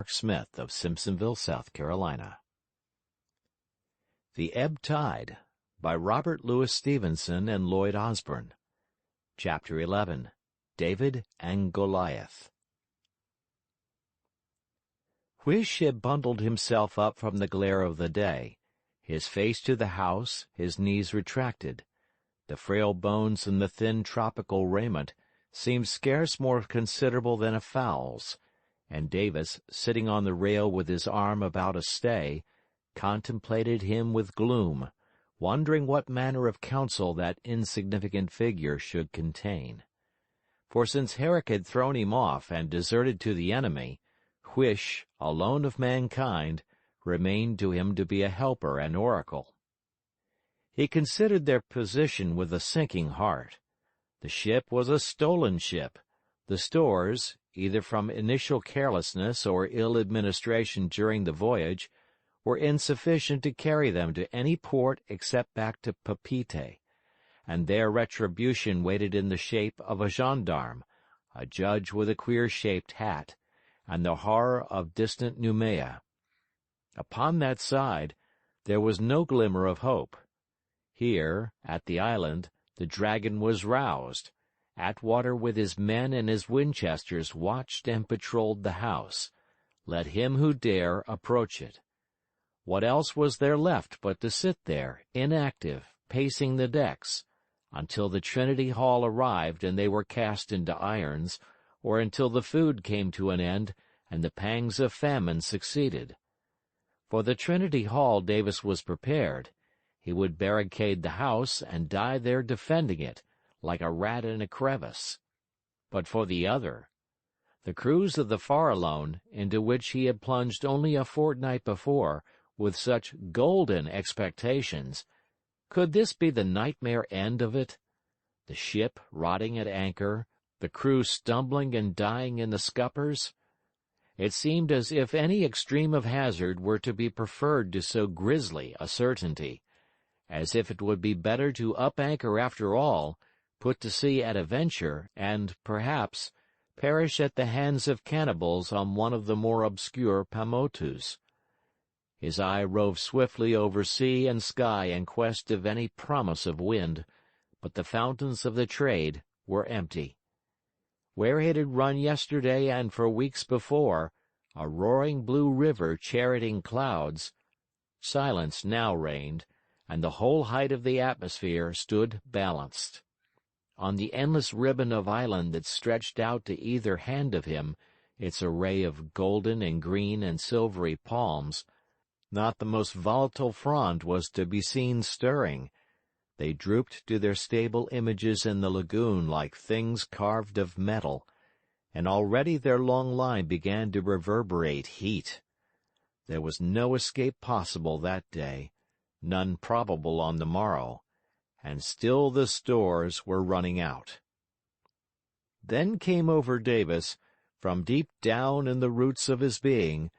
Smith of Simpsonville, South Carolina. The Ebb-Tide, by Robert Louis Stevenson and Lloyd Osborne. Chapter 11. David and Goliath. Huish had bundled himself up from the glare of the day, his face to the house, his knees retracted. The frail bones in the thin tropical raiment seemed scarce more considerable than a fowl's, and Davis, sitting on the rail with his arm about a stay, contemplated him with gloom, wondering what manner of counsel that insignificant figure should contain. For since Herrick had thrown him off and deserted to the enemy, Huish, alone of mankind, remained to him to be a helper and oracle. He considered their position with a sinking heart. The ship was a stolen ship. The stores, either from initial carelessness or ill administration during the voyage, were insufficient to carry them to any port except back to Papeete, and their retribution waited in the shape of a gendarme, a judge with a queer-shaped hat, and the horror of distant Noumea. Upon that side, there was no glimmer of hope. Here, at the island, the dragon was roused. Attwater with his men and his Winchesters watched and patrolled the house. Let him who dare approach it. What else was there left but to sit there, inactive, pacing the decks, until the Trinity Hall arrived and they were cast into irons, or until the food came to an end and the pangs of famine succeeded? For the Trinity Hall Davis was prepared. He would barricade the house and die there defending it, like a rat in a crevice. But for the other, the cruise of the Farallone, into which he had plunged only a fortnight before, with such golden expectations, could this be the nightmare end of it? The ship rotting at anchor, the crew stumbling and dying in the scuppers? It seemed as if any extreme of hazard were to be preferred to so grisly a certainty, as if it would be better to up anchor after all, put to sea at a venture, and, perhaps, perish at the hands of cannibals on one of the more obscure Paumotus. His eye roved swiftly over sea and sky in quest of any promise of wind, but the fountains of the trade were empty. Where it had run yesterday and for weeks before, a roaring blue river charioting clouds, silence now reigned, and the whole height of the atmosphere stood balanced. On the endless ribbon of island that stretched out to either hand of him, its array of golden and green and silvery palms, not the most volatile frond was to be seen stirring. They drooped to their stable images in the lagoon like things carved of metal, and already their long line began to reverberate heat. There was no escape possible that day, none probable on the morrow, and still the stores were running out. Then came over Davis, from deep down in the roots of his being,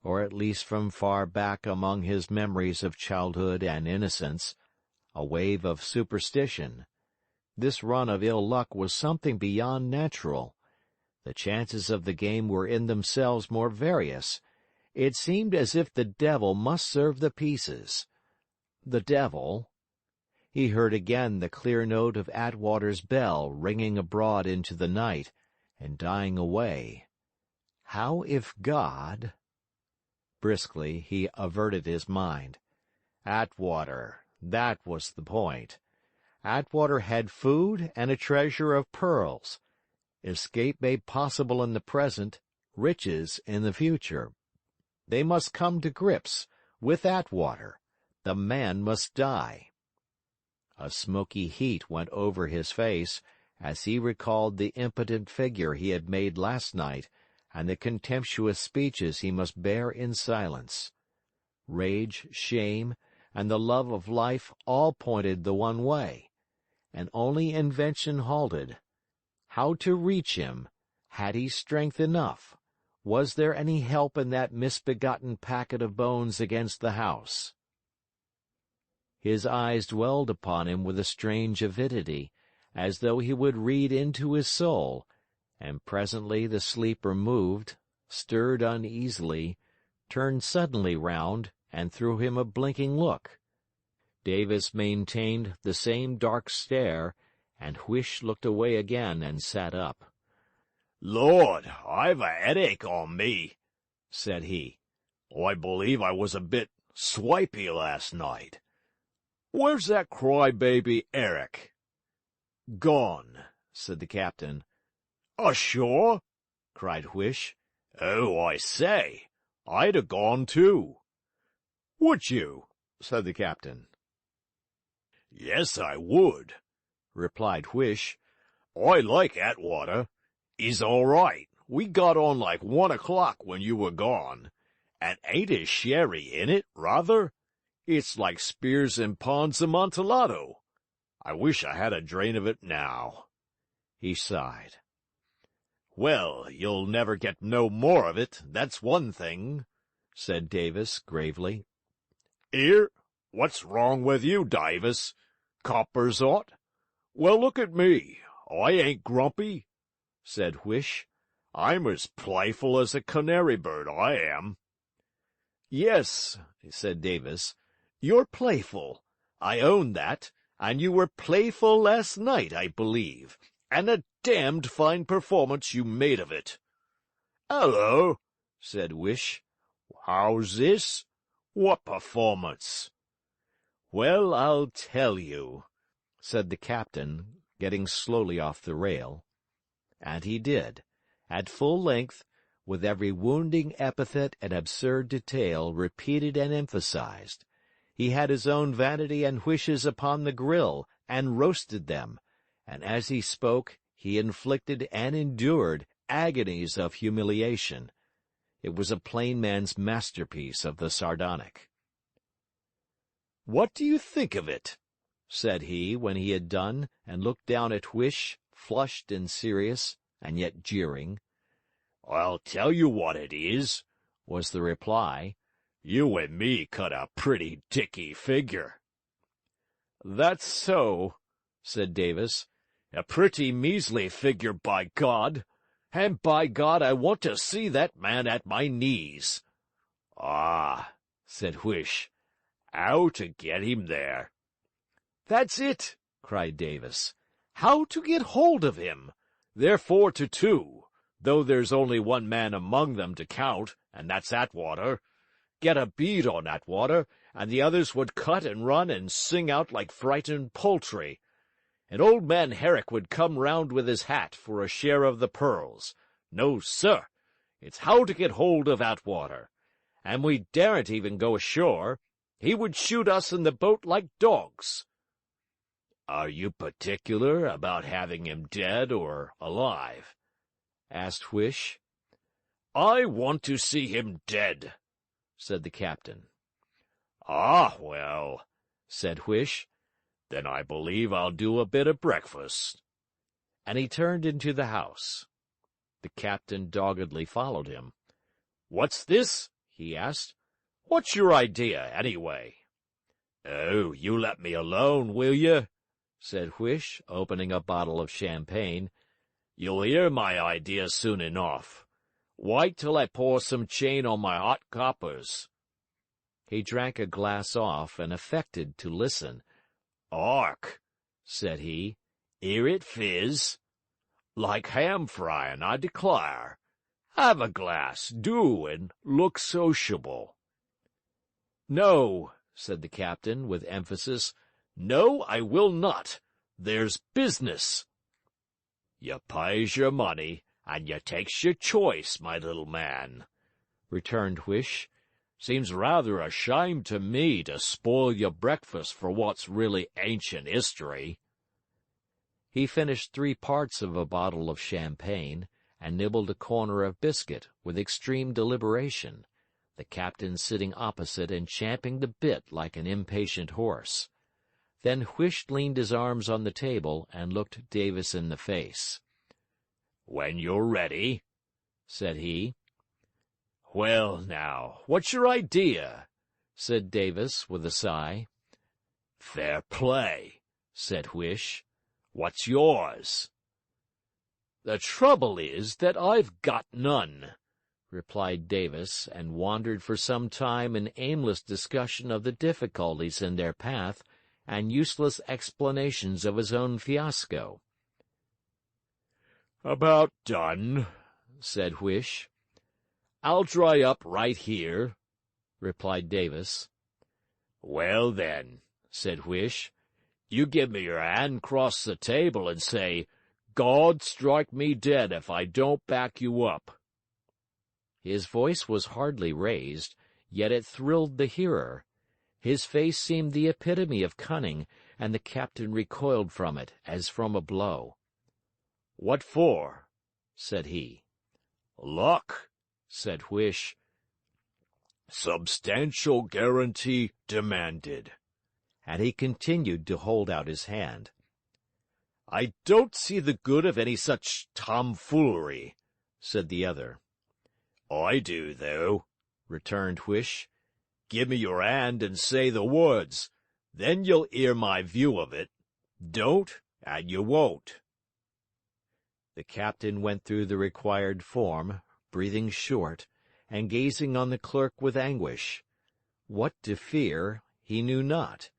or at least from far back among his memories of childhood and innocence, a wave of superstition. This run of ill luck was something beyond natural. The chances of the game were in themselves more various. It seemed as if the devil must serve the pieces. The devil? He heard again the clear note of Attwater's bell ringing abroad into the night, and dying away. How if God— Briskly he averted his mind. Attwater, that was the point. Attwater had food and a treasure of pearls. Escape made possible in the present, riches in the future. They must come to grips with Attwater. The man must die. A smoky heat went over his face as he recalled the impotent figure he had made last night and the contemptuous speeches he must bear in silence. Rage, shame, and the love of life all pointed the one way, and only invention halted. How to reach him? Had he strength enough? Was there any help in that misbegotten packet of bones against the house? His eyes dwelled upon him with a strange avidity, as though he would read into his soul, and presently the sleeper moved, stirred uneasily, turned suddenly round, and threw him a blinking look. Davis maintained the same dark stare, and Huish looked away again and sat up. "Lord, I've a headache on me," said he. "I believe I was a bit swipey last night. Where's that cry-baby Eric?" "Gone," said the captain. "Ashore?" cried Huish. "Oh, I say, I'd have gone too." "Would you?" said the captain. "Yes, I would," replied Huish. "I like Attwater. He's all right. We got on like 1 o'clock when you were gone. And ain't his sherry in it, rather? It's like Spears and Pond's Amontillado. I wish I had a drain of it now." He sighed. "Well, you'll never get no more of it, that's one thing," said Davis gravely. "Here, what's wrong with you, Davis? Coppers ought? Well, look at me. I ain't grumpy," said Huish. "I'm as playful as a canary bird, I am." "Yes," said Davis, "you're playful. I own that, and you were playful last night, I believe, and a damned fine performance you made of it." "Hello," said Huish. "How's this? What performance?" "Well, I'll tell you," said the captain, getting slowly off the rail. And he did, at full length, with every wounding epithet and absurd detail repeated and emphasized. He had his own vanity and Huish's upon the grill, and roasted them, and as he spoke he inflicted and endured agonies of humiliation. It was a plain man's masterpiece of the sardonic. "What do you think of it?" said he, when he had done, and looked down at Huish, flushed and serious, and yet jeering. "I'll tell you what it is," was the reply. "You and me cut a pretty dicky figure." "That's so," said Davis. "A pretty measly figure, by God. And by God, I want to see that man at my knees." "Ah," said Huish, "how to get him there?" "That's it," cried Davis. "How to get hold of him. They're 4 to 2, though there's only one man among them to count, and that's Attwater. Get a bead on Attwater, and the others would cut and run and sing out like frightened poultry. And old man Herrick would come round with his hat for a share of the pearls. No, sir, it's how to get hold of Attwater. And we daren't even go ashore. He would shoot us in the boat like dogs." "Are you particular about having him dead or alive?" asked Huish. "I want to see him dead," said the captain. "Ah, well," said Huish, "then I believe I'll do a bit of breakfast." And he turned into the house. The captain doggedly followed him. "What's this?" he asked. "What's your idea, anyway?" "Oh, you let me alone, will you?" said Huish, opening a bottle of champagne. "You'll hear my idea soon enough. Wait till I pour some chain on my hot coppers." He drank a glass off and affected to listen. "'Ark," said he. "'Ear it fizz. Like ham fryin', I declare. Have a glass, do, and look sociable." "No," said the captain, with emphasis. "No, I will not. There's business." "You pays your money, and you takes your choice, my little man," returned Huish. "Seems rather a shame to me to spoil your breakfast for what's really ancient history." He finished 3 parts of a bottle of champagne, and nibbled a corner of biscuit with extreme deliberation, the captain sitting opposite and champing the bit like an impatient horse. Then Huish leaned his arms on the table and looked Davis in the face. "When you're ready," said he. "Well, now, what's your idea?" said Davis, with a sigh. "Fair play," said Huish. "What's yours?" "The trouble is that I've got none," replied Davis, and wandered for some time in aimless discussion of the difficulties in their path and useless explanations of his own fiasco. "About done," said Whish. "I'll dry up right here," replied Davis. "Well, then," said Whish, "you give me your hand, cross the table, and say, 'God strike me dead if I don't back you up.'" His voice was hardly raised, yet it thrilled the hearer. His face seemed the epitome of cunning, and the captain recoiled from it, as from a blow. "What for?" said he. "Luck," said Whish. "Substantial guarantee demanded." And he continued to hold out his hand. "I don't see the good of any such tomfoolery," said the other. "I do, though," returned Whish. "Give me your hand and say the words. Then you'll hear my view of it. Don't, and you won't." The captain went through the required form, breathing short, and gazing on the clerk with anguish. What to fear, he knew not,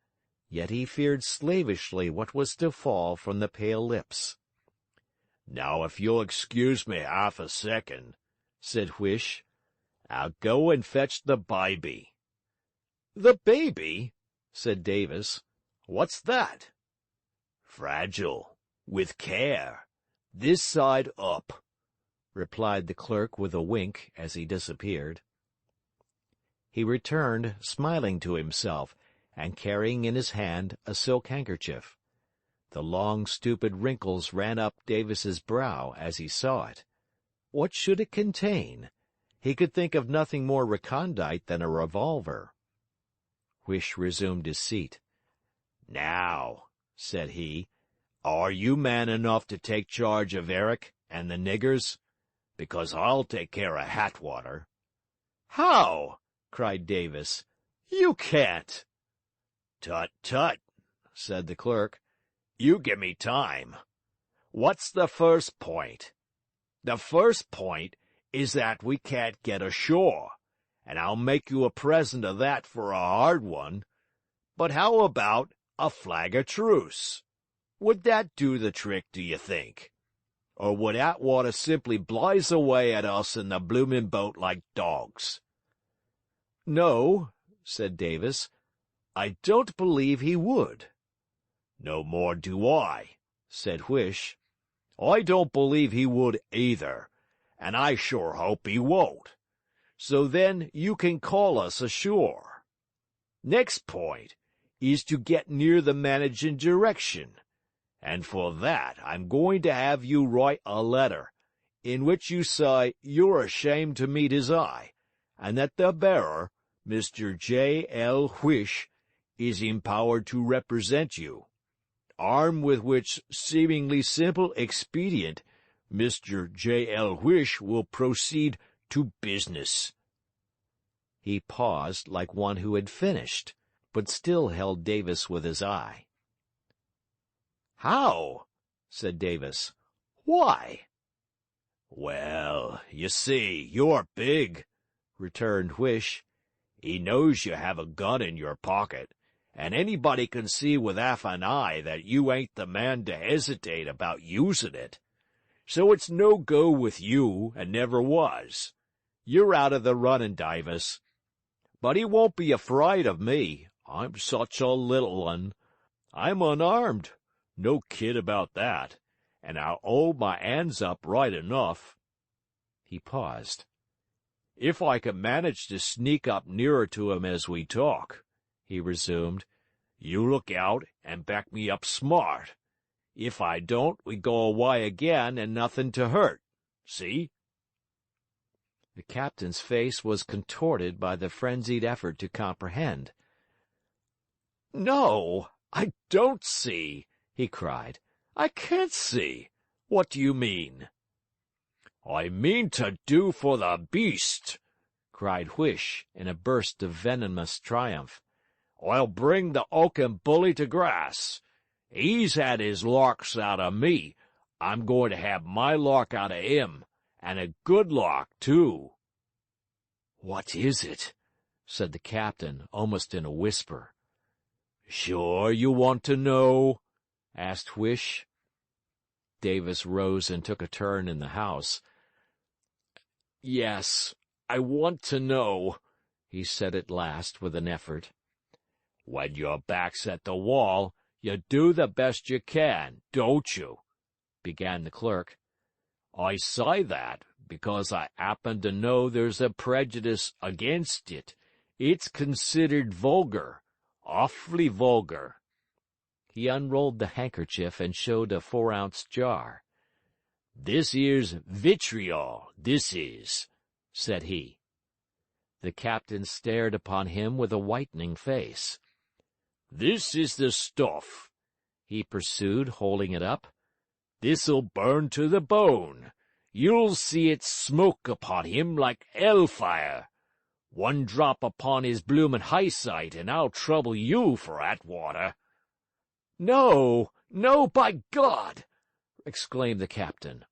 yet he feared slavishly what was to fall from the pale lips. "Now if you'll excuse me half a second," said Whish, "I'll go and fetch the baby." "The baby?" said Davis. "What's that?" "Fragile. With care. This side up," replied the clerk with a wink as he disappeared. He returned, smiling to himself, and carrying in his hand a silk handkerchief. The long, stupid wrinkles ran up Davis's brow as he saw it. What should it contain? He could think of nothing more recondite than a revolver. Whish resumed his seat. "Now," said he, "are you man enough to take charge of Eric and the niggers? Because I'll take care of Hattwater." "How?" cried Davis. "You can't." "Tut, tut," said the clerk. "You give me time. What's the first point? The first point is that we can't get ashore, and I'll make you a present of that for a hard one. But how about a flag of truce? Would that do the trick, do you think? Or would Attwater simply blaze away at us in the bloomin' boat like dogs?" "No," said Davis, "I don't believe he would." "No more do I," said Whish. "I don't believe he would either, and I sure hope he won't. So then you can call us ashore. Next point is to get near the managing direction, and for that I'm going to have you write a letter, in which you say you're ashamed to meet his eye, and that the bearer, Mr. J. L. Whish, is empowered to represent you. Armed with which seemingly simple expedient, Mr. J. L. Whish will proceed to business." He paused like one who had finished, but still held Davis with his eye. "How?" said Davis. "Why?" "Well, you see, you're big," returned Whish. "He knows you have a gun in your pocket, and anybody can see with half an eye that you ain't the man to hesitate about using it. So it's no go with you, and never was. You're out of the running, Davis. But he won't be afraid of me. I'm such a little un. I'm unarmed. No kid about that. And I'll hold my hands up right enough." He paused. "If I can manage to sneak up nearer to him as we talk," he resumed, "you look out and back me up smart. If I don't, we go away again and nothing to hurt. See?" The captain's face was contorted by the frenzied effort to comprehend. "No, I don't see," he cried. "I can't see. What do you mean?" "I mean to do for the beast," cried Whish, in a burst of venomous triumph. "I'll bring the oaken bully to grass. He's had his larks out of me. I'm going to have my lark out of him, and a good lark, too." "What is it?" said the captain, almost in a whisper. "Sure you want to know?" asked Whish. Davis rose and took a turn in the house. "Yes, I want to know," he said at last, with an effort. "When your back's at the wall, you do the best you can, don't you?" began the clerk. "I say that because I happen to know there's a prejudice against it. It's considered vulgar, awfully vulgar." He unrolled the handkerchief and showed a 4-ounce jar. "This here's vitriol, this is," said he. The captain stared upon him with a whitening face. "This is the stuff," he pursued, holding it up. "This'll burn to the bone. You'll see it smoke upon him like hellfire. One drop upon his bloomin' heyesight, and I'll trouble you for Attwater." "No, no, by God!" exclaimed the captain.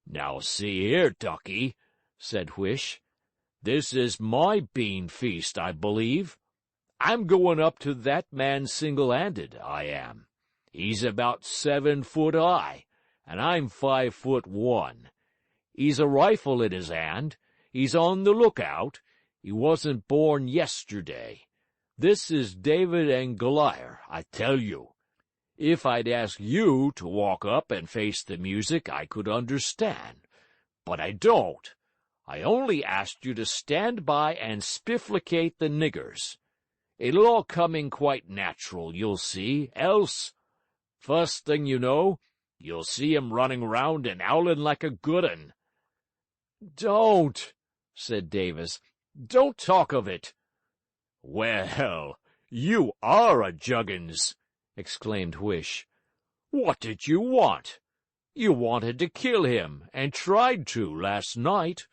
"Now see here, ducky," said Whish. "This is my bean feast, I believe. I'm goin' up to that man single-handed, I am. He's about 7 foot high, and I'm 5'1". He's a rifle in his hand. He's on the lookout. He wasn't born yesterday. This is David and Goliath, I tell you. If I'd asked you to walk up and face the music, I could understand. But I don't. I only asked you to stand by and spifflicate the niggers. It'll all come in quite natural, you'll see, else, first thing you know, you'll see 'em running round and howling like a good 'un." "Don't," said Davis. "Don't talk of it." "Well, you are a juggins!" exclaimed Whish. "What did you want? You wanted to kill him, and tried to, last night.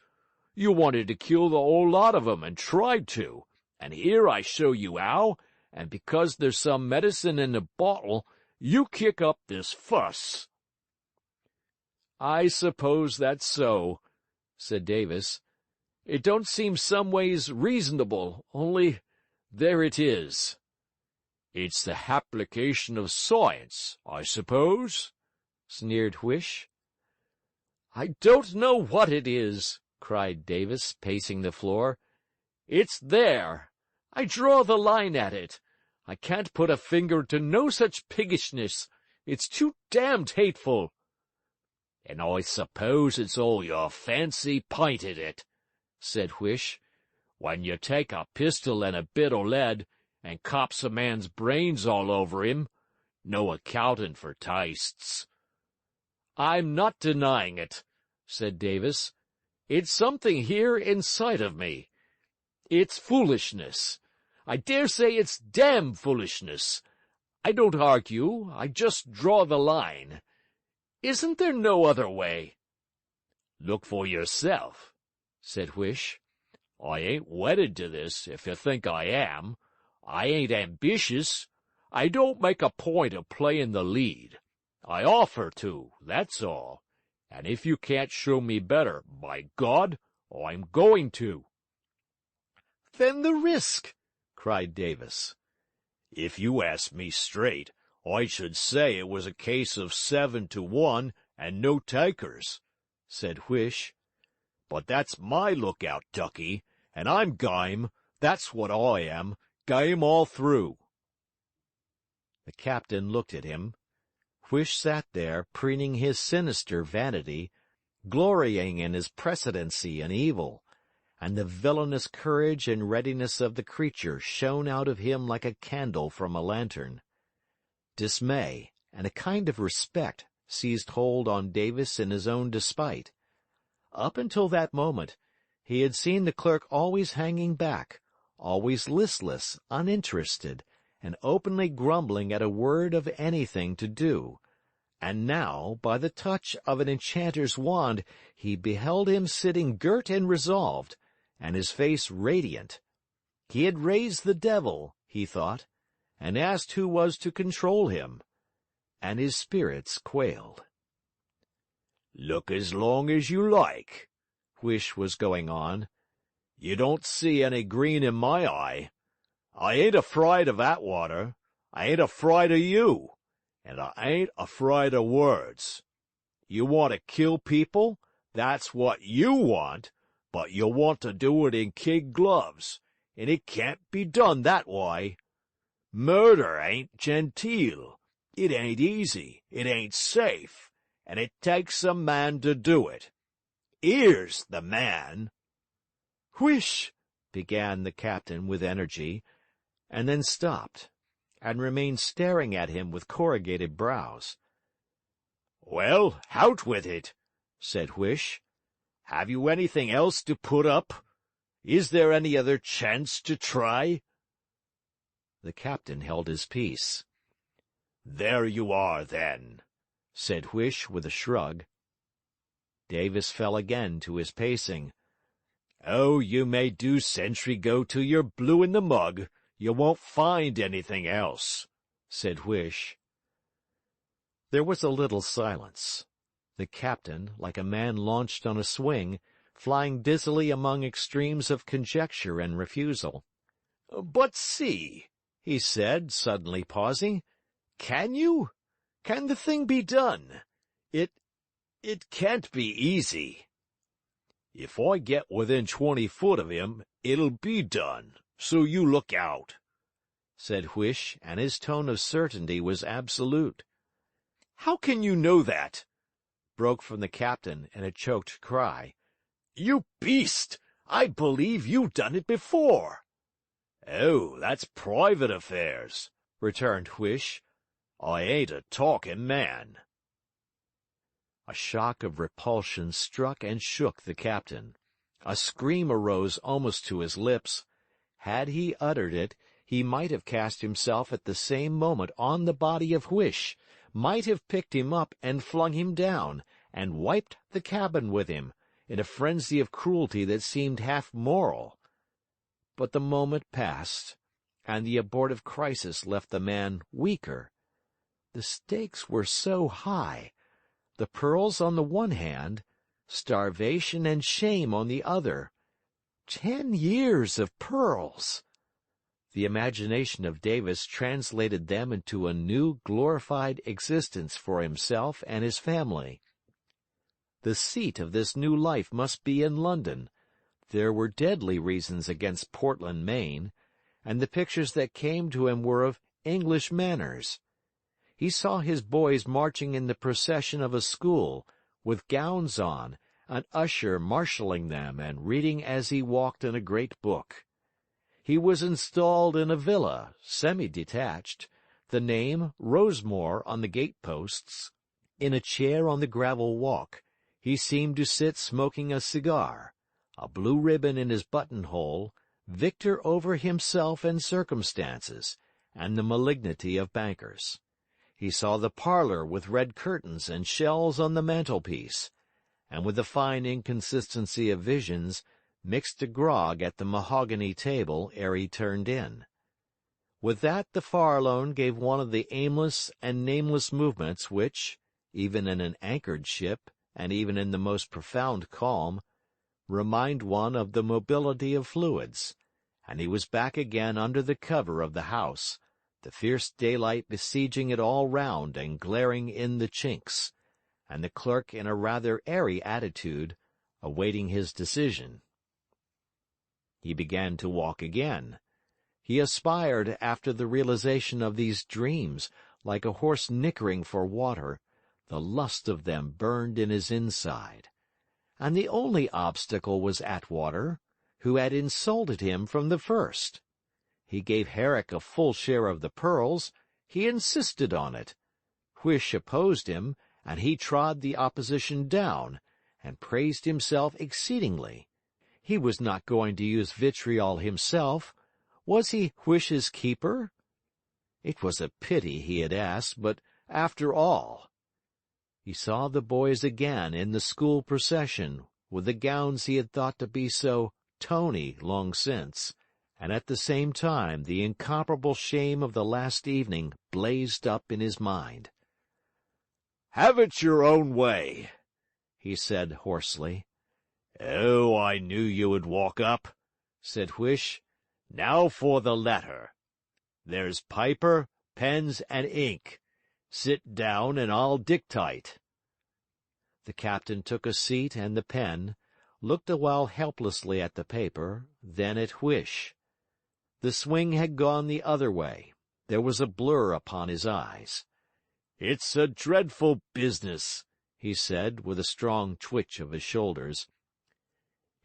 You wanted to kill the whole lot of 'em, and tried to. And here I show you how, and because there's some medicine in the bottle, you kick up this fuss." "I suppose that's so," said Davis. "It don't seem some ways reasonable, only there it is." "It's the happlication of science, I suppose?" sneered Whish. "I don't know what it is," cried Davis, pacing the floor. "It's there. I draw the line at it. I can't put a finger to no such piggishness. It's too damned hateful." "And I suppose it's all your fancy pinted it," said Whish. "When you take a pistol and a bit o' lead, and cops a man's brains all over him, no accounting for tastes." "I'm not denying it," said Davis. "It's something here inside of me. It's foolishness. I dare say it's damn foolishness. I don't argue, I just draw the line. Isn't there no other way?" "Look for yourself," said Whish. "I ain't wedded to this, if you think I am. I ain't ambitious. I don't make a point of playing the lead. I offer to, that's all. And if you can't show me better, by God, I'm going to." "Then the risk!" cried Davis. "If you ask me straight, I should say it was a case of 7-1 and no takers," said Whish. "But that's my lookout, ducky, and I'm game, that's what I am, game all through." The captain looked at him. Whish sat there, preening his sinister vanity, glorying in his precedency and evil, and the villainous courage and readiness of the creature shone out of him like a candle from a lantern. Dismay and a kind of respect seized hold on Davis in his own despite. Up until that moment, he had seen the clerk always hanging back, always listless, uninterested, and openly grumbling at a word of anything to do. And now, by the touch of an enchanter's wand, he beheld him sitting girt and resolved, and his face radiant. He had raised the devil, he thought, and asked who was to control him. And his spirits quailed. "Look as long as you like," Whish was going on. You don't see any green in my eye. I ain't afraid of Attwater. I ain't afraid of you. And I ain't afraid of words. You want to kill people? That's what you want. But you want to do it in kid gloves. And it can't be done that way. Murder ain't genteel. It ain't easy. It ain't safe. And it takes a man to do it. Here's the man. Whish! Began the captain with energy, and then stopped, and remained staring at him with corrugated brows. Well, out with it, said Whish. Have you anything else to put up? Is there any other chance to try? The captain held his peace. There you are, then, said Whish with a shrug. Davis fell again to his pacing. Oh, you may do sentry go till you're blue in the mug. You won't find anything else, said Whish. There was a little silence. The captain, like a man launched on a swing, flying dizzily among extremes of conjecture and refusal. But see, he said, suddenly pausing, can you? Can the thing be done? It can't be easy. If I get within 20 foot of him, it'll be done, so you look out, said Whish, and his tone of certainty was absolute. How can you know that? Broke from the captain in a choked cry. You beast! I believe you've done it before. Oh, that's private affairs, returned Whish. I ain't a talking man. A shock of repulsion struck and shook the captain. A scream arose almost to his lips. Had he uttered it, he might have cast himself at the same moment on the body of Whish, might have picked him up and flung him down, and wiped the cabin with him, in a frenzy of cruelty that seemed half moral. But the moment passed, and the abortive crisis left the man weaker. The stakes were so high. The pearls on the one hand, starvation and shame on the other. 10 years of pearls! The imagination of Davis translated them into a new glorified existence for himself and his family. The seat of this new life must be in London. There were deadly reasons against Portland, Maine, and the pictures that came to him were of English manners. He saw his boys marching in the procession of a school, with gowns on, an usher marshalling them and reading as he walked in a great book. He was installed in a villa, semi-detached, the name Rosemore on the gate-posts. In a chair on the gravel walk, he seemed to sit smoking a cigar, a blue ribbon in his buttonhole, victor over himself and circumstances, and the malignity of bankers. He saw the parlor with red curtains and shells on the mantelpiece, and with the fine inconsistency of visions, mixed a grog at the mahogany table ere he turned in. With that the Farallone gave one of the aimless and nameless movements which, even in an anchored ship and even in the most profound calm, remind one of the mobility of fluids, and he was back again under the cover of the house, the fierce daylight besieging it all round and glaring in the chinks, and the clerk in a rather airy attitude, awaiting his decision. He began to walk again. He aspired after the realization of these dreams, like a horse nickering for water. The lust of them burned in his inside. And the only obstacle was Attwater, who had insulted him from the first. He gave Herrick a full share of the pearls, he insisted on it. Whish opposed him, and he trod the opposition down, and praised himself exceedingly. He was not going to use vitriol himself. Was he Whish's keeper? It was a pity he had asked, but after all. He saw the boys again in the school procession, with the gowns he had thought to be so tony long since, and at the same time the incomparable shame of the last evening blazed up in his mind. "Have it your own way," he said hoarsely. "Oh, I knew you would walk up," said Whish. Now for the letter. There's paper, pens, and ink. Sit down and I'll dictate. The captain took a seat and the pen, looked a while helplessly at the paper, then at Whish. The swing had gone the other way. There was a blur upon his eyes. It's a dreadful business, he said, with a strong twitch of his shoulders.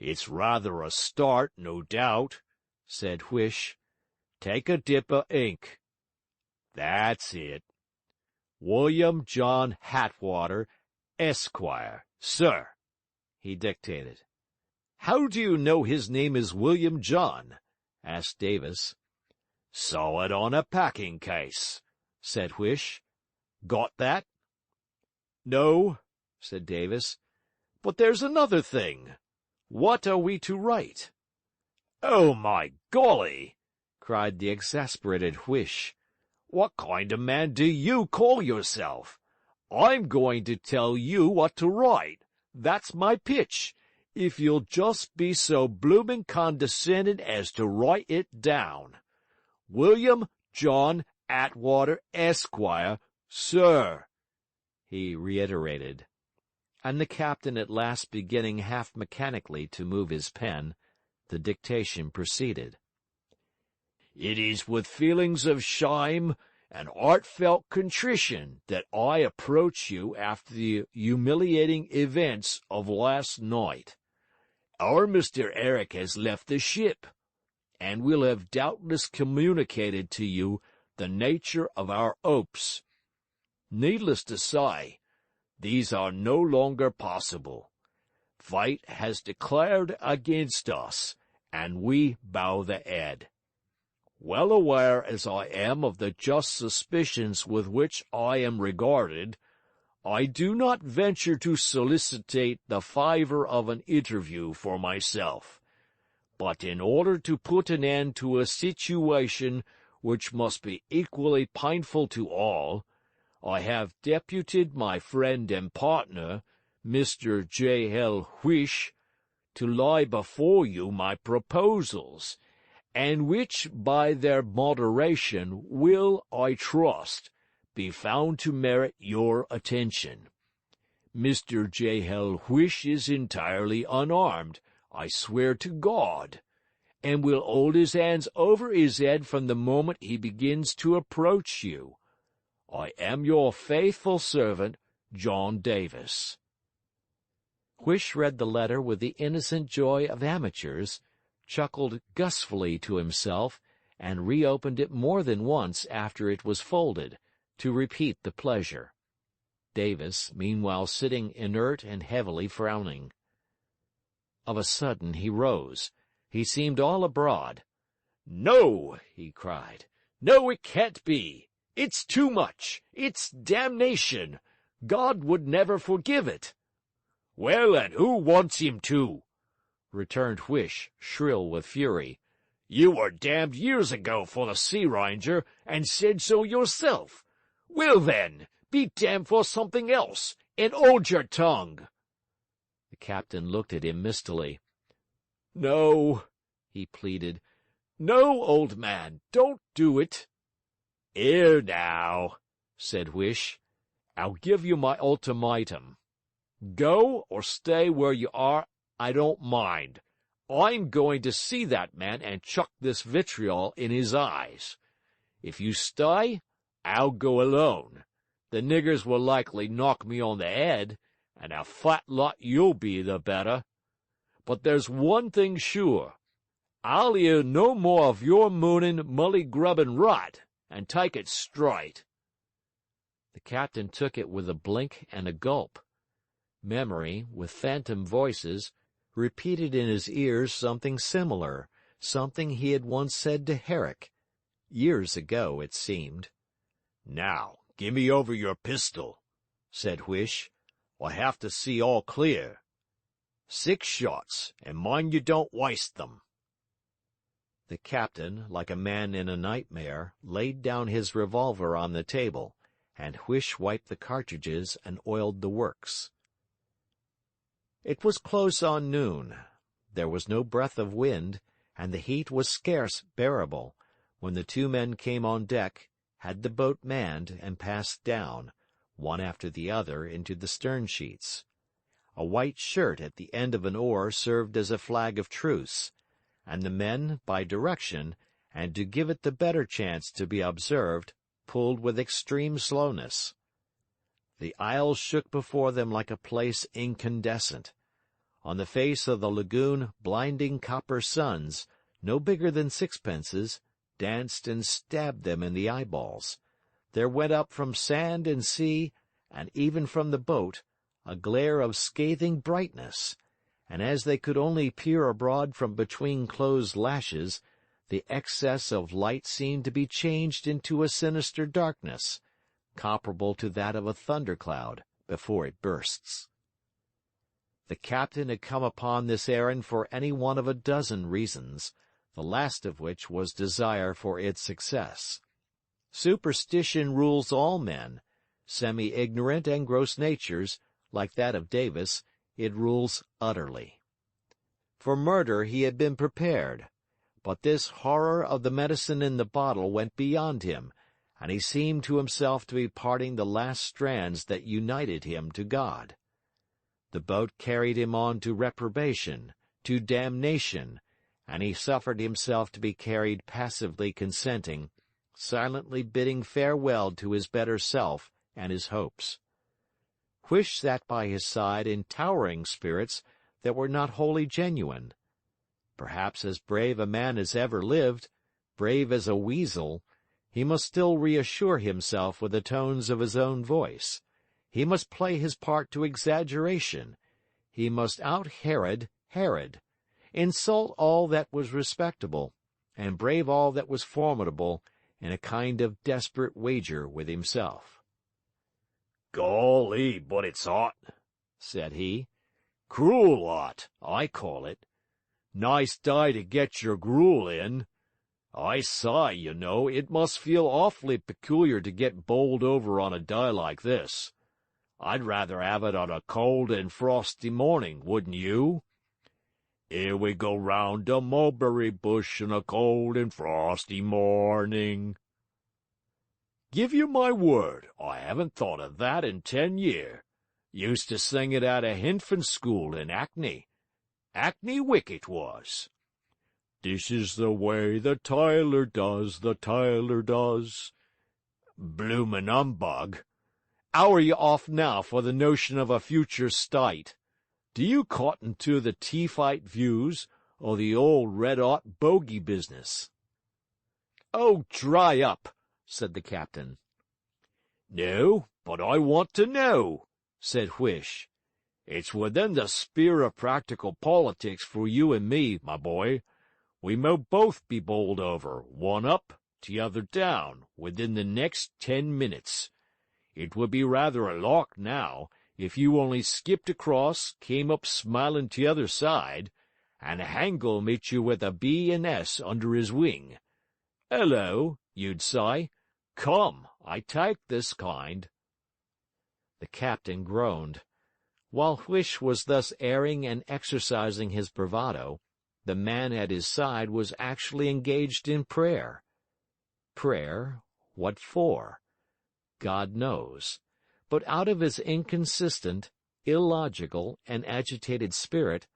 It's rather a start, no doubt, said Whish. Take a dip of ink. That's it. William John Hattwater, Esquire, sir, he dictated. How do you know his name is William John? Asked Davis. Saw it on a packing case, said Whish. Got that? No, said Davis. But there's another thing. What are we to write? Oh, my golly! Cried the exasperated Whish. What kind of man do you call yourself? I'm going to tell you what to write. That's my pitch. If you'll just be so bloomin' condescending as to write it down. William John Attwater, Esquire, sir, he reiterated. And the captain at last beginning half mechanically to move his pen, the dictation proceeded. It is with feelings of shame and heartfelt contrition that I approach you after the humiliating events of last night. Our Mr. Eric has left the ship, and will have doubtless communicated to you the nature of our hopes. Needless to say, these are no longer possible. Fate has declared against us, and we bow the head. Well aware as I am of the just suspicions with which I am regarded, I do not venture to solicitate the favour of an interview for myself. But in order to put an end to a situation which must be equally painful to all, I have deputed my friend and partner, Mr. J. L. Whish, to lie before you my proposals, and which by their moderation will, I trust, be found to merit your attention. Mr. J. L. Whish is entirely unarmed, I swear to God, and will hold his hands over his head from the moment he begins to approach you. I am your faithful servant, John Davis. Whish read the letter with the innocent joy of amateurs, chuckled gustfully to himself, and reopened it more than once after it was folded, to repeat the pleasure. Davis, meanwhile sitting inert and heavily frowning. Of a sudden he rose. He seemed all abroad. "No!" he cried. "No, it can't be! It's too much! It's damnation! God would never forgive it!" "Well, and who wants him to?" returned Whish, shrill with fury. "You were damned years ago for the Sea Ranger, and said so yourself. Well then, be damned for something else, and hold your tongue." The captain looked at him mistily. "No," he pleaded. "No, old man, don't do it." "Here now," said Whish, "I'll give you my ultimatum. Go or stay where you are, I don't mind. I'm going to see that man and chuck this vitriol in his eyes. If you stay, I'll go alone. The niggers will likely knock me on the head, and a fat lot you'll be the better. But there's one thing sure. I'll hear no more of your mooning, mully-grubbing rot, and take it straight." The captain took it with a blink and a gulp. Memory, with phantom voices, repeated in his ears something similar, something he had once said to Herrick. Years ago, it seemed. "Now, give me over your pistol," said Whish. "I have to see all clear. 6 shots, and mind you don't waste them." The captain, like a man in a nightmare, laid down his revolver on the table, and Whish wiped the cartridges and oiled the works. It was close on noon. There was no breath of wind, and the heat was scarce bearable, when the two men came on deck, had the boat manned, and passed down, one after the other, into the stern sheets. A white shirt at the end of an oar served as a flag of truce, and the men, by direction, and to give it the better chance to be observed, pulled with extreme slowness. The isle shook before them like a place incandescent. On the face of the lagoon blinding copper suns, no bigger than sixpences, danced and stabbed them in the eyeballs. There went up from sand and sea, and even from the boat, a glare of scathing brightness, and as they could only peer abroad from between closed lashes, the excess of light seemed to be changed into a sinister darkness, comparable to that of a thundercloud before it bursts. The captain had come upon this errand for any one of a dozen reasons, the last of which was desire for its success. Superstition rules all men; semi-ignorant and gross natures, like that of Davis, it rules utterly. For murder he had been prepared, but this horror of the medicine in the bottle went beyond him, and he seemed to himself to be parting the last strands that united him to God. The boat carried him on to reprobation, to damnation, and he suffered himself to be carried passively consenting, silently bidding farewell to his better self and his hopes. Huish sat by his side in towering spirits that were not wholly genuine. Perhaps as brave a man as ever lived, brave as a weasel, he must still reassure himself with the tones of his own voice. He must play his part to exaggeration. He must out-Herod Herod, insult all that was respectable, and brave all that was formidable in a kind of desperate wager with himself. "Golly, but it's hot," said he. "Cruel hot, I call it. Nice day to get your gruel in. I say, you know, it must feel awfully peculiar to get bowled over on a day like this. I'd rather have it on a cold and frosty morning, wouldn't you? Here we go round the mulberry bush on a cold and frosty morning. Give you my word, I haven't thought of that in 10 year. Used to sing it at a hinfant school in Hackney. Hackney Wicket was. This is the way the tailor does, the tailor does. Bloomin' humbug. How are you off now for the notion of a future state? Do you cotton to the tea-fight views, or the old red-hot bogey business?" "Oh, dry up," said the captain. "No, but I want to know," said Huish. "It's within the sphere of practical politics for you and me, my boy. We may both be bowled over, one up, t'other down, within the next 10 minutes. It would be rather a lark now, if you only skipped across, came up smilin' t'other side, and Hangle met you with a B and S under his wing. 'Hello,' you'd say. 'Come, I take this kind.'" The captain groaned. While Huish was thus airing and exercising his bravado, the man at his side was actually engaged in prayer. Prayer? What for? God knows. But out of his inconsistent, illogical, and agitated spirit,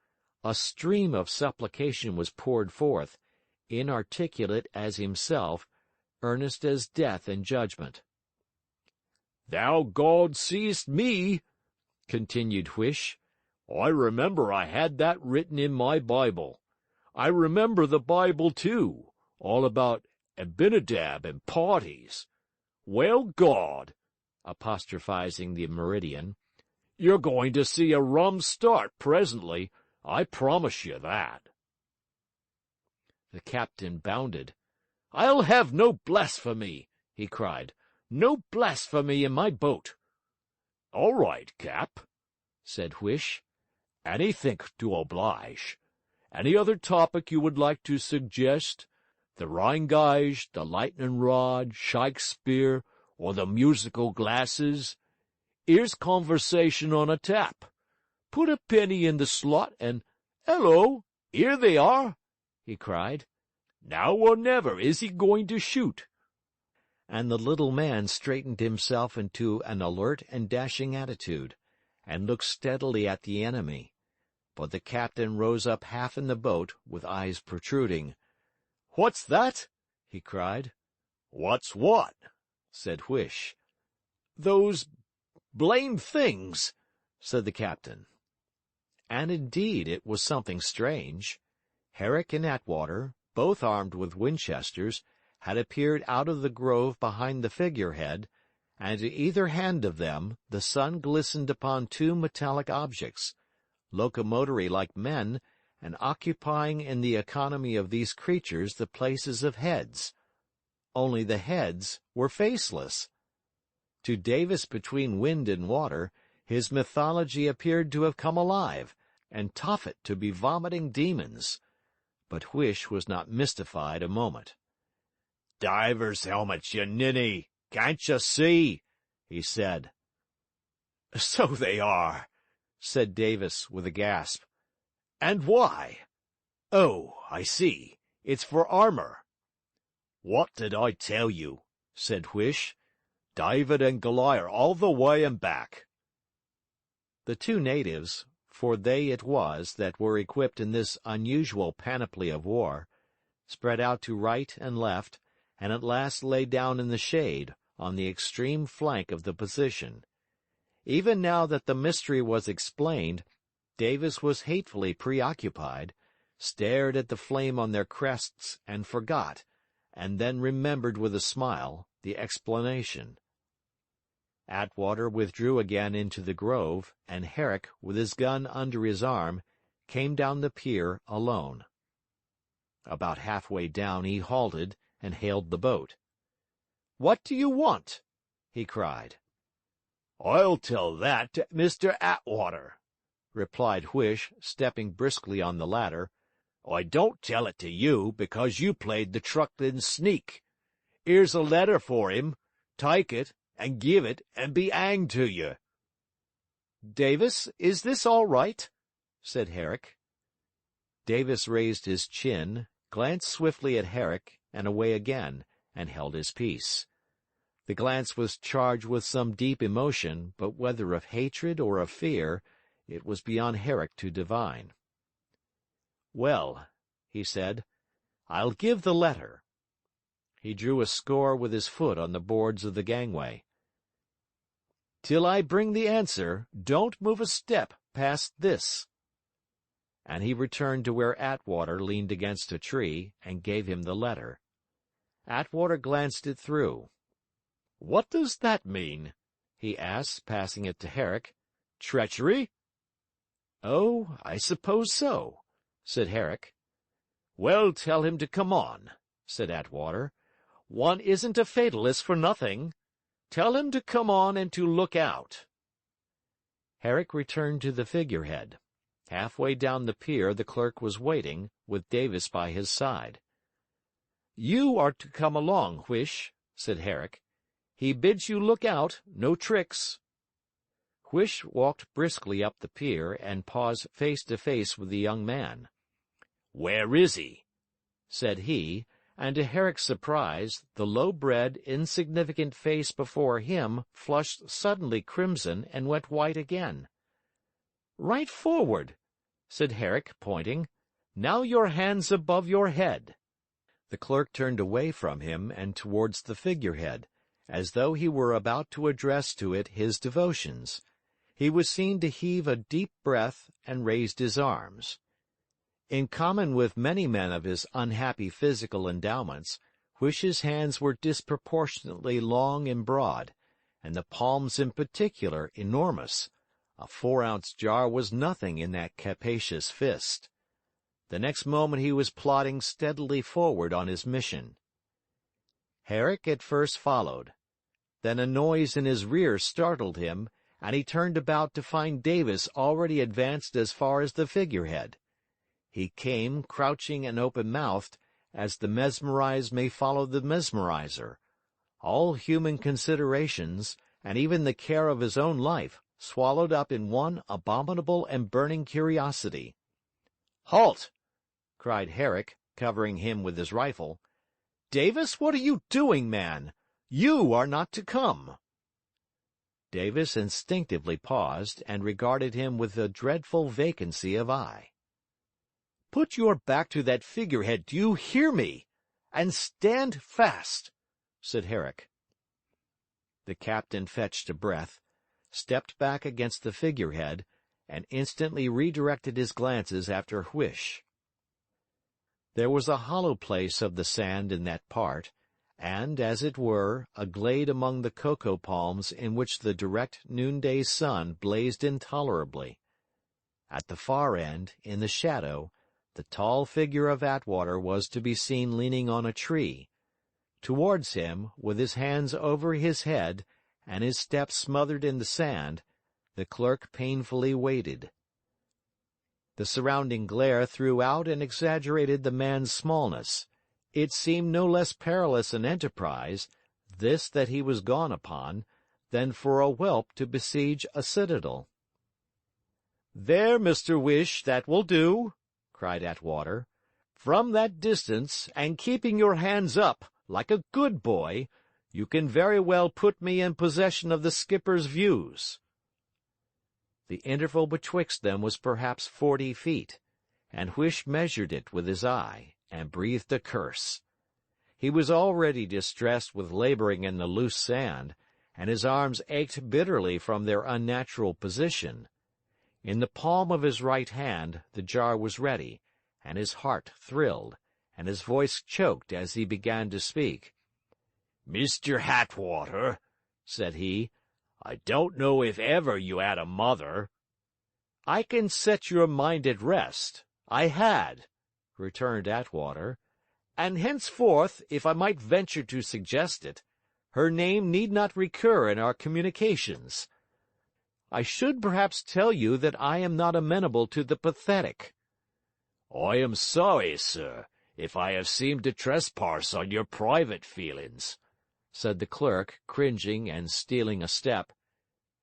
a stream of supplication was poured forth, inarticulate as himself, earnest as death and judgment. "Thou God seest me," continued Huish. "I remember I had that written in my Bible. I remember the Bible, too, all about Abinadab and parties. Well, God," apostrophizing the meridian, "you're going to see a rum start presently, I promise you that." The captain bounded. "I'll have no blasphemy," he cried. "No blasphemy in my boat." "All right, Cap," said Huish. "Anythink to oblige. Any other topic you would like to suggest? The Rheingeist, the lightning rod, Shakespeare, or the musical glasses? Here's conversation on a tap. Put a penny in the slot and, hello, here they are. he cried. "Now or never is he going to shoot." And the little man straightened himself into an alert and dashing attitude, and looked steadily at the enemy. But the captain rose up half in the boat, with eyes protruding. "What's that?" he cried. "What's what?" said Huish. "Those blamed things," said the captain. And indeed it was something strange. Herrick and Attwater, both armed with Winchesters, had appeared out of the grove behind the figurehead, and to either hand of them the sun glistened upon two metallic objects, locomotory like men, and occupying in the economy of these creatures the places of heads. Only the heads were faceless. To Davis between wind and water, his mythology appeared to have come alive, and Tophet to be vomiting demons. But Huish was not mystified a moment. "Divers' helmets, you ninny! Can't you see?" he said. "So they are," said Davis with a gasp. "And why? Oh, I see. It's for armor." "What did I tell you?" said Huish. "David and Goliath all the way and back." The two natives, for they it was that were equipped in this unusual panoply of war, spread out to right and left, and at last lay down in the shade, on the extreme flank of the position. Even now that the mystery was explained, Davis was hatefully preoccupied, stared at the flame on their crests and forgot, and then remembered with a smile, the explanation. Attwater withdrew again into the grove, and Herrick, with his gun under his arm, came down the pier alone. About halfway down he halted and hailed the boat. "What do you want?" he cried. "I'll tell that to Mr. Attwater," replied Huish, stepping briskly on the ladder. "I don't tell it to you, because you played the trucklin' sneak. 'Ere's a letter for him. Take it, and give it, and be 'anged to you." "Davis, is this all right?" said Herrick. Davis raised his chin, glanced swiftly at Herrick and away again, and held his peace. The glance was charged with some deep emotion, but whether of hatred or of fear, it was beyond Herrick to divine. "Well," he said, "I'll give the letter." He drew a score with his foot on the boards of the gangway. "Till I bring the answer, don't move a step past this." And he returned to where Attwater leaned against a tree, and gave him the letter. Attwater glanced it through. "What does that mean?" he asked, passing it to Herrick. "Treachery?" "Oh, I suppose so," said Herrick. "Well, tell him to come on," said Attwater. "One isn't a fatalist for nothing. Tell him to come on and to look out." Herrick returned to the figurehead. Halfway down the pier the clerk was waiting, with Davis by his side. "You are to come along, Huish," said Herrick. "He bids you look out, no tricks." Huish walked briskly up the pier and paused face to face with the young man. "Where is he?" said he, and to Herrick's surprise, the low-bred, insignificant face before him flushed suddenly crimson and went white again. "Right forward," said Herrick, pointing. "Now your hands above your head." The clerk turned away from him and towards the figurehead, as though he were about to address to it his devotions. He was seen to heave a deep breath and raised his arms. In common with many men of his unhappy physical endowments, Huish's hands were disproportionately long and broad, and the palms in particular enormous. A 4-ounce jar was nothing in that capacious fist. The next moment he was plodding steadily forward on his mission. Herrick at first followed. Then a noise in his rear startled him, and he turned about to find Davis already advanced as far as the figurehead. He came, crouching and open-mouthed, as the mesmerized may follow the mesmerizer. All human considerations, and even the care of his own life, swallowed up in one abominable and burning curiosity. "Halt!" cried Herrick, covering him with his rifle. "Davis, what are you doing, man? You are not to come." Davis instinctively paused and regarded him with a dreadful vacancy of eye. "Put your back to that figurehead, do you hear me? And stand fast," said Herrick. The captain fetched a breath, stepped back against the figurehead, and instantly redirected his glances after Huish. There was a hollow place of the sand in that part, and, as it were, a glade among the cocoa palms in which the direct noonday sun blazed intolerably. At the far end, in the shadow, the tall figure of Attwater was to be seen leaning on a tree. Towards him, with his hands over his head and his steps smothered in the sand, the clerk painfully waited. The surrounding glare threw out and exaggerated the man's smallness. It seemed no less perilous an enterprise, this that he was gone upon, than for a whelp to besiege a citadel. "There, Mr. Whish, that will do," cried Attwater. "From that distance, and keeping your hands up, like a good boy, you can very well put me in possession of the skipper's views." The interval betwixt them was perhaps 40 feet, and Huish measured it with his eye, and breathed a curse. He was already distressed with laboring in the loose sand, and his arms ached bitterly from their unnatural position. In the palm of his right hand the jar was ready, and his heart thrilled, and his voice choked as he began to speak. "Mr. Attwater," said he, "I don't know if ever you had a mother." "I can set your mind at rest. I had," returned Attwater, "and henceforth, if I might venture to suggest it, her name need not recur in our communications. I should perhaps tell you that I am not amenable to the pathetic." "I am sorry, sir, if I have seemed to trespass on your private feelings," said the clerk, cringing and stealing a step.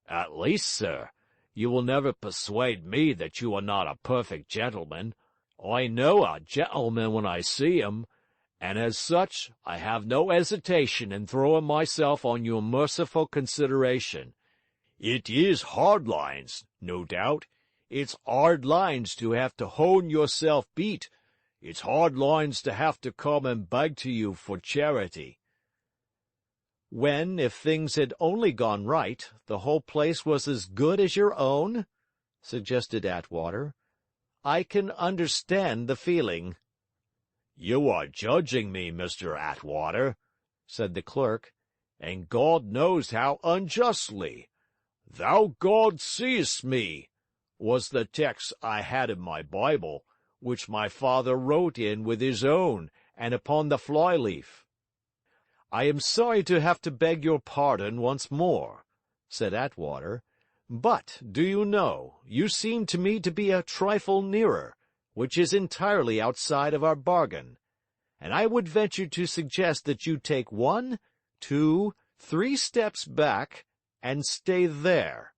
"At least, sir, you will never persuade me that you are not a perfect gentleman. I know a gentleman when I see him, and as such I have no hesitation in throwing myself on your merciful consideration. It is hard lines, no doubt. It's hard lines to have to hone yourself beat. It's hard lines to have to come and beg to you for charity." "When, if things had only gone right, the whole place was as good as your own?" suggested Attwater. "I can understand the feeling." "You are judging me, Mr. Attwater," said the clerk, "and God knows how unjustly. 'Thou, God, seest me,' was the text I had in my Bible, which my father wrote in with his own and upon the flyleaf." "I am sorry to have to beg your pardon once more," said Attwater, "but, do you know, you seem to me to be a trifle nearer, which is entirely outside of our bargain. And I would venture to suggest that you take 1, 2, 3 steps back, and stay there."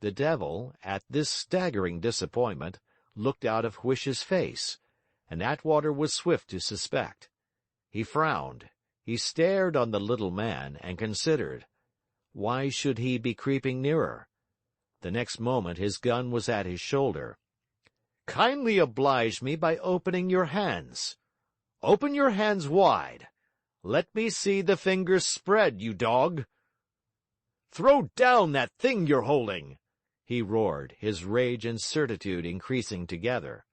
The devil, at this staggering disappointment, looked out of Huish's face, and Attwater was swift to suspect. He frowned, he stared on the little man, and considered. Why should he be creeping nearer? The next moment his gun was at his shoulder. "Kindly oblige me by opening your hands. Open your hands wide. Let me see the fingers spread, you dog. Throw down that thing you're holding," he roared, his rage and certitude increasing together.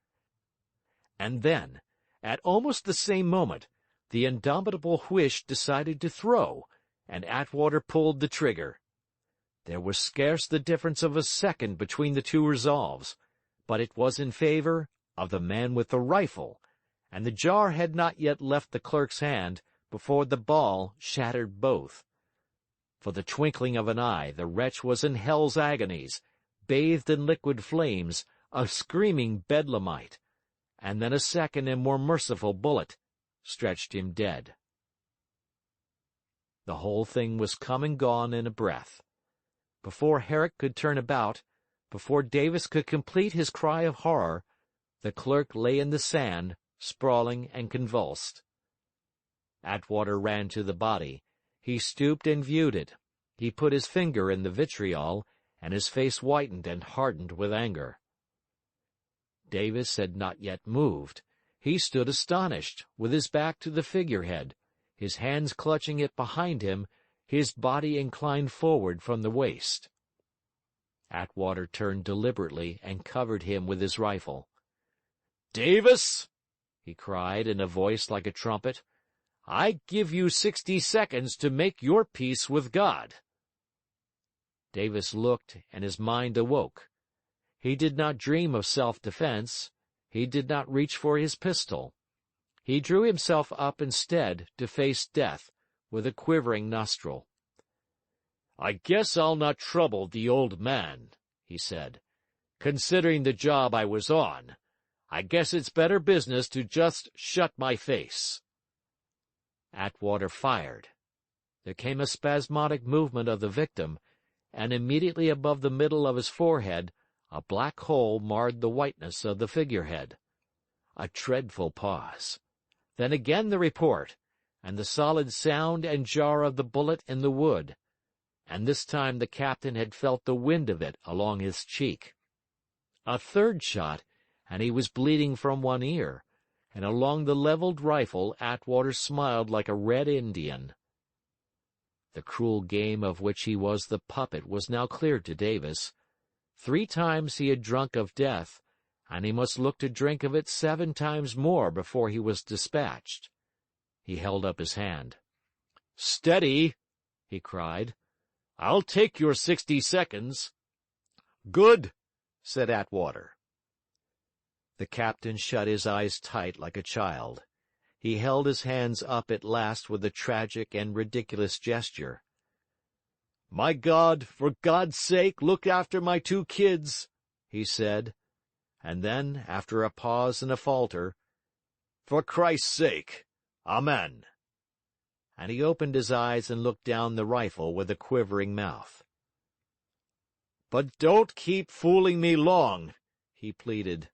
And then, at almost the same moment, the indomitable Huish decided to throw, and Attwater pulled the trigger. There was scarce the difference of a second between the two resolves, but it was in favor of the man with the rifle, and the jar had not yet left the clerk's hand before the ball shattered both. For the twinkling of an eye the wretch was in hell's agonies, bathed in liquid flames, a screaming bedlamite, and then a second and more merciful bullet stretched him dead. The whole thing was come and gone in a breath. Before Herrick could turn about, before Davis could complete his cry of horror, the clerk lay in the sand, sprawling and convulsed. Attwater ran to the body. He stooped and viewed it. He put his finger in the vitriol, and his face whitened and hardened with anger. Davis had not yet moved. He stood astonished, with his back to the figurehead, his hands clutching it behind him, his body inclined forward from the waist. Attwater turned deliberately and covered him with his rifle. "Davis," he cried in a voice like a trumpet, "I give you 60 seconds to make your peace with God." Davis looked, and his mind awoke. He did not dream of self-defense. He did not reach for his pistol. He drew himself up instead to face death, with a quivering nostril. "I guess I'll not trouble the old man," he said. "Considering the job I was on, I guess it's better business to just shut my face." Attwater fired. There came a spasmodic movement of the victim, and immediately above the middle of his forehead, a black hole marred the whiteness of the figurehead. A dreadful pause. Then again the report, and the solid sound and jar of the bullet in the wood. And this time the captain had felt the wind of it along his cheek. A third shot, and he was bleeding from one ear, and along the leveled rifle Attwater smiled like a red Indian. The cruel game of which he was the puppet was now clear to Davis. 3 times he had drunk of death, and he must look to drink of it 7 times more before he was dispatched. He held up his hand. "Steady!" he cried. "I'll take your 60 seconds." "Good," said Attwater. The captain shut his eyes tight like a child. He held his hands up at last with a tragic and ridiculous gesture. "My God, for God's sake, look after my 2 kids," he said. And then, after a pause and a falter, "For Christ's sake, Amen." And he opened his eyes and looked down the rifle with a quivering mouth. "But don't keep fooling me long," he pleaded.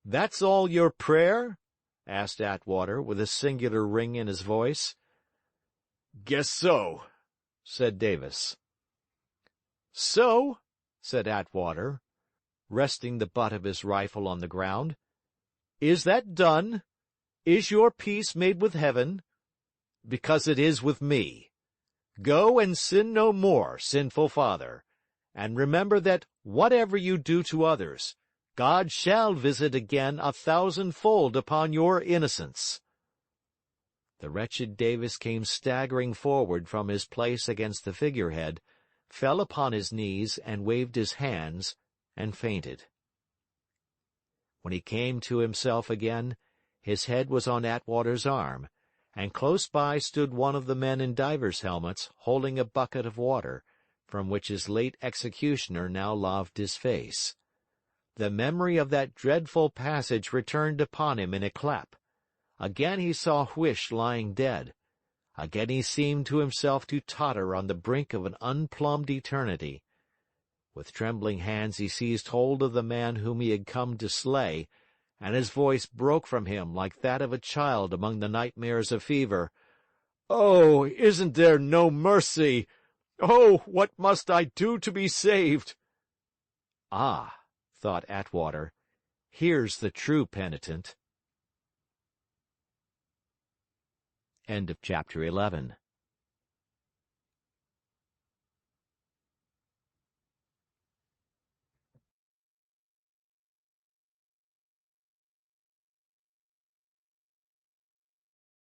"That's all your prayer?" asked Attwater, with a singular ring in his voice. "Guess so," said Davis. "So," said Attwater, resting the butt of his rifle on the ground, "is that done? Is your peace made with heaven? Because it is with me. Go and sin no more, sinful father, and remember that whatever you do to others, God shall visit again 1,000-fold upon your innocence." The wretched Davis came staggering forward from his place against the figurehead, fell upon his knees and waved his hands, and fainted. When he came to himself again, his head was on Attwater's arm, and close by stood one of the men in divers' helmets holding a bucket of water, from which his late executioner now laved his face. The memory of that dreadful passage returned upon him in a clap. Again he saw Huish lying dead. Again he seemed to himself to totter on the brink of an unplumbed eternity. With trembling hands he seized hold of the man whom he had come to slay, and his voice broke from him like that of a child among the nightmares of fever. "Oh, isn't there no mercy? Oh, what must I do to be saved?" "Ah," thought Attwater, "here's the true penitent." End of chapter 11.